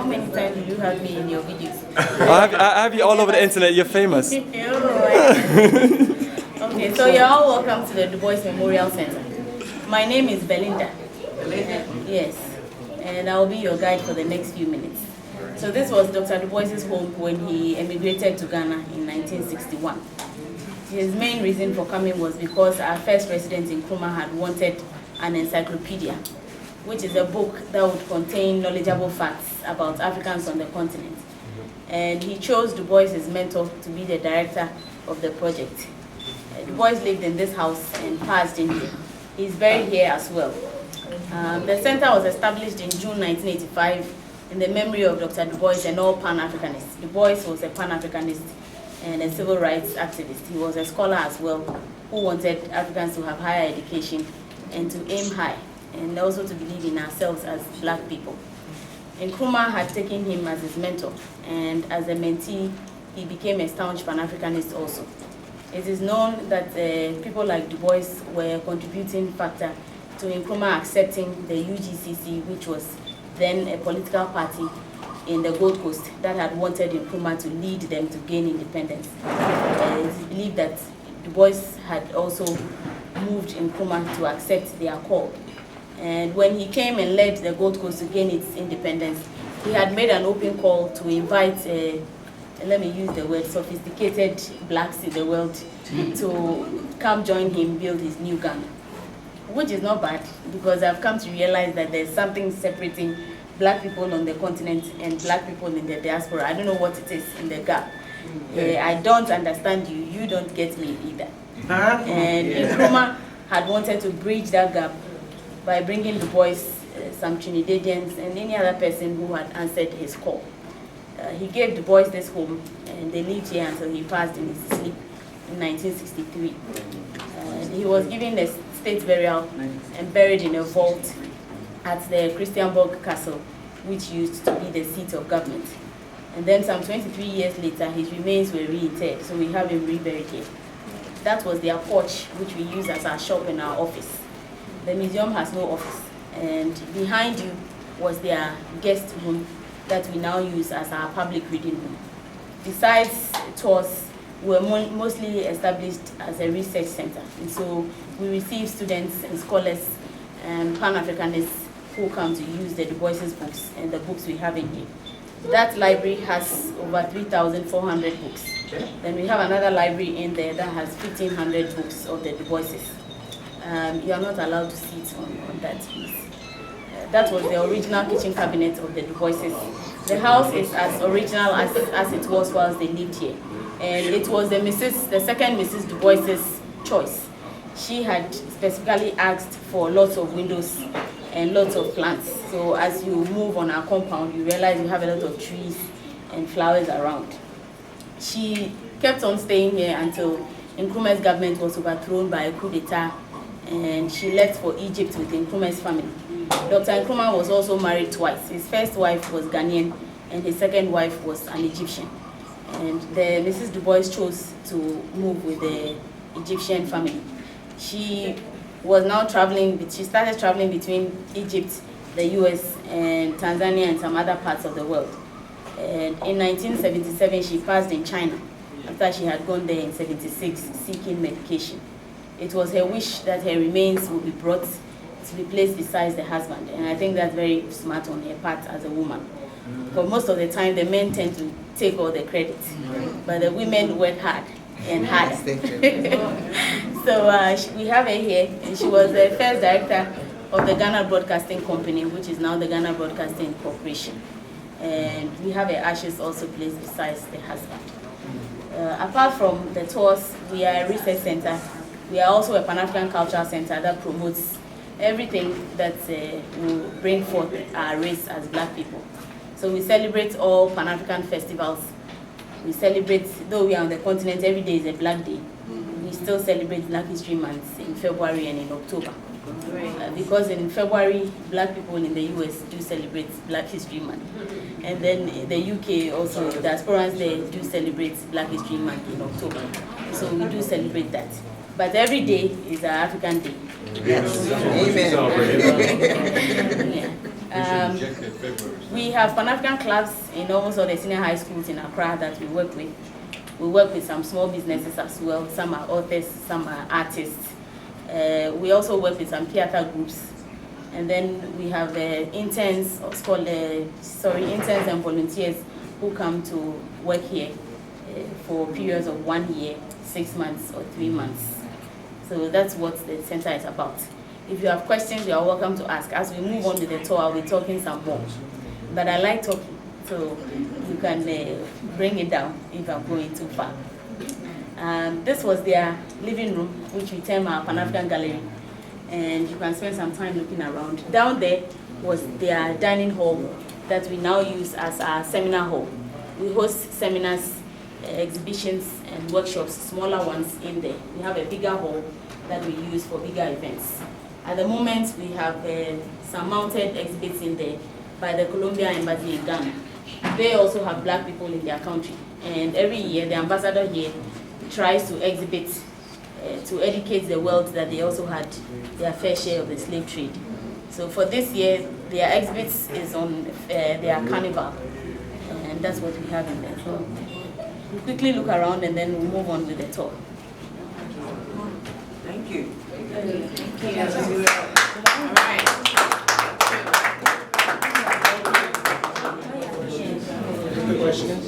how many times do you have me in your videos? I have you all over the internet. You're famous. Okay, so you're all welcome to the Dubois Memorial Center. My name is Belinda. Yes, and I'll be your guide for the next few minutes. So this was Dr. Dubois's home when he emigrated to Ghana in 1961. His main reason for coming was because our first resident in Nkrumah had wanted an encyclopedia, which is a book that would contain knowledgeable facts about Africans on the continent. And he chose Dubois, his mentor, to be the director of the project. Dubois lived in this house and passed in here. He's buried here as well. The center was established in June 1985 in the memory of Dr. Dubois and all Pan-Africanists. Dubois was a Pan-Africanist and a civil rights activist. He was a scholar as well who wanted Africans to have higher education and to aim high, and also to believe in ourselves as black people. Nkrumah had taken him as his mentor, and as a mentee, he became a staunch Pan-Africanist also. It is known that people like Dubois were a contributing factor to Nkrumah accepting the UGCC, which was then a political party in the Gold Coast that had wanted Nkrumah to lead them to gain independence. It is believed that Dubois had also moved Nkrumah to accept their call. And when he came and led the Gold Coast to gain its independence, he had made an open call to invite, let me use the word, sophisticated blacks in the world to come join him build his new Ghana, which is not bad, because I've come to realize that there's something separating black people on the continent and black people in the diaspora. I don't know what it is in the gap. I don't understand you, you don't get me either. And Nkrumah had wanted to bridge that gap by bringing the boys, some Trinidadians, and any other person who had answered his call. He gave the boys this home, and they lived here until he passed in his sleep in 1963. He was given a state burial and buried in a vault at the Christianborg Castle, which used to be the seat of government. And then some 23 years later, his remains were reinterred, so we have him reburied here. That was their porch, which we use as our shop and our office. The museum has no office, and behind you was their guest room that we now use as our public reading room. Besides tours, we were mostly established as a research center, and so we receive students and scholars and Pan-Africanists who come to use the Dubois' books and the books we have in here. That library has over 3,400 books. Then we have another library in there that has 1,500 books of the Dubois'. You are not allowed to sit on that piece. That was the original kitchen cabinet of the Dubois'. The house is as original as it was whilst they lived here. And it was the second Mrs. Dubois' choice. She had specifically asked for lots of windows and lots of plants. So as you move on our compound, you realize you have a lot of trees and flowers around. She kept on staying here until Nkrumah's government was overthrown by a coup d'etat, and she left for Egypt with Nkrumah's family. Dr. Nkrumah was also married twice. His first wife was Ghanaian, and his second wife was an Egyptian. And Mrs. Dubois chose to move with the Egyptian family. She was now she started traveling between Egypt, the US, and Tanzania, and some other parts of the world. And in 1977, she passed in China after she had gone there in 76 seeking medication. It was her wish that her remains would be brought to be placed beside the husband, and I think that's very smart on her part as a woman. But most of the time, the men tend to take all the credit, but the women work hard and harder. So we have her here, and she was the first director of the Ghana Broadcasting Company, which is now the Ghana Broadcasting Corporation. And we have her ashes also placed beside the husband. Apart from the tours, we are a research center. We are also a Pan-African cultural center that promotes everything that will bring forth our race as black people. So we celebrate all Pan-African festivals. We celebrate, though we are on the continent, every day is a Black Day. We still celebrate Black History Month in February and in October. Because in February, black people in the US do celebrate Black History Month. And then the UK also, the diasporans there do celebrate Black History Month in October. So we do celebrate that. But every day is our African Day. Yes. Amen. Yeah. We have Pan-African clubs in almost all the senior high schools in Accra that we work with. We work with some small businesses as well. Some are authors, some are artists. We also work with some theater groups. And then we have interns, interns and volunteers who come to work here for periods of 1 year, 6 months, or 3 months. So that's what the center is about. If you have questions, you are welcome to ask. As we move on with the tour, I'll be talking some more. But I like talking, so you can bring it down if I'm going too far. This was their living room, which we term our Pan-African Gallery. And you can spend some time looking around. Down there was their dining hall that we now use as our seminar hall. We host seminars, exhibitions, and workshops, smaller ones in there. We have a bigger hall that we use for bigger events. At the moment, we have some mounted exhibits in there by the Colombia Embassy in Ghana. They also have black people in their country. And every year, the ambassador here tries to exhibit to educate the world that they also had their fair share of the slave trade. So for this year, their exhibits is on their carnival, and that's what we have in there. So we'll quickly look around and then we'll move on with the tour. Thank you. Thank you. All right. Questions?